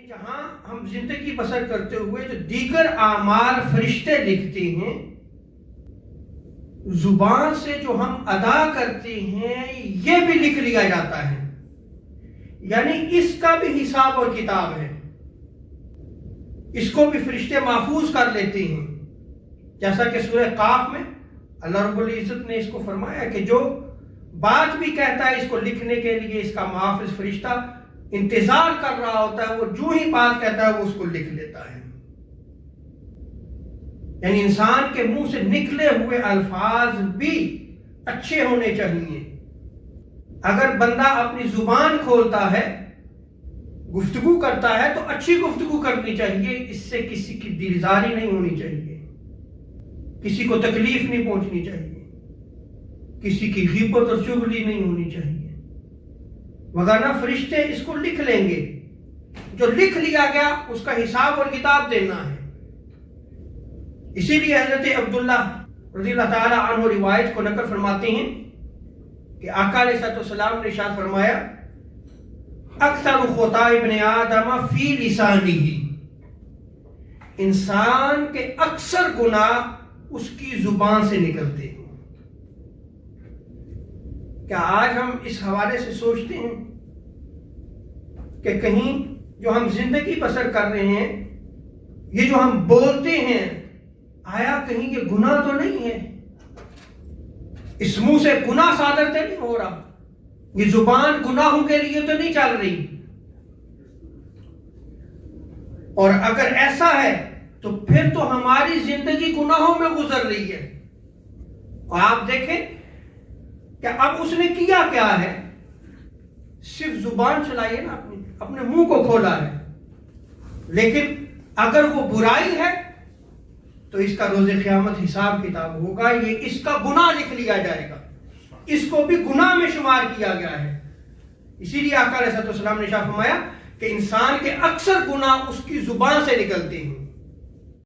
جہاں ہم زندگی بسر کرتے ہوئے جو دیگر اعمال فرشتے لکھتے ہیں، زبان سے جو ہم ادا کرتے ہیں یہ بھی لکھ لیا جاتا ہے، یعنی اس کا بھی حساب اور کتاب ہے، اس کو بھی فرشتے محفوظ کر لیتے ہیں۔ جیسا کہ سورہ قاف میں اللہ رب العزت نے اس کو فرمایا کہ جو بات بھی کہتا ہے اس کو لکھنے کے لیے اس کا محافظ فرشتہ انتظار کر رہا ہوتا ہے، وہ جو ہی بات کہتا ہے وہ اس کو لکھ لیتا ہے۔ یعنی انسان کے منہ سے نکلے ہوئے الفاظ بھی اچھے ہونے چاہیے۔ اگر بندہ اپنی زبان کھولتا ہے، گفتگو کرتا ہے تو اچھی گفتگو کرنی چاہیے، اس سے کسی کی دلزاری نہیں ہونی چاہیے، کسی کو تکلیف نہیں پہنچنی چاہیے، کسی کی غیبت اور چغلی نہیں ہونی چاہیے، وگرنہ فرشتے اس کو لکھ لیں گے۔ جو لکھ لیا گیا اس کا حساب اور کتاب دینا ہے۔ اسی لیے حضرت عبداللہ رضی اللہ تعالی عنہ روایت کو نقل فرماتے ہیں کہ آقا علیہ السلام نے ارشاد فرمایا، اکثر خطا ابن آدم فی لسانہ، انسان کے اکثر گناہ اس کی زبان سے نکلتے ہیں۔ کیا آج ہم اس حوالے سے سوچتے ہیں کہ کہیں جو ہم زندگی بسر کر رہے ہیں، یہ جو ہم بولتے ہیں، آیا کہیں یہ گناہ تو نہیں ہے؟ اس منہ سے گناہ صادر تو نہیں ہو رہا؟ یہ زبان گناہوں کے لیے تو نہیں چل رہی؟ اور اگر ایسا ہے تو پھر تو ہماری زندگی گناہوں میں گزر رہی ہے۔ اور آپ دیکھیں کہ اب اس نے کیا کیا ہے؟ صرف زبان چلائی ہے نا، اپنے منہ کو کھولا ہے، لیکن اگر وہ برائی ہے تو اس کا روز قیامت حساب کتاب ہوگا، یہ اس کا گناہ لکھ لیا جائے گا، اس کو بھی گناہ میں شمار کیا گیا ہے۔ اسی لیے آقا علیہ السلام نے ارشاد فرمایا کہ انسان کے اکثر گناہ اس کی زبان سے نکلتے ہیں۔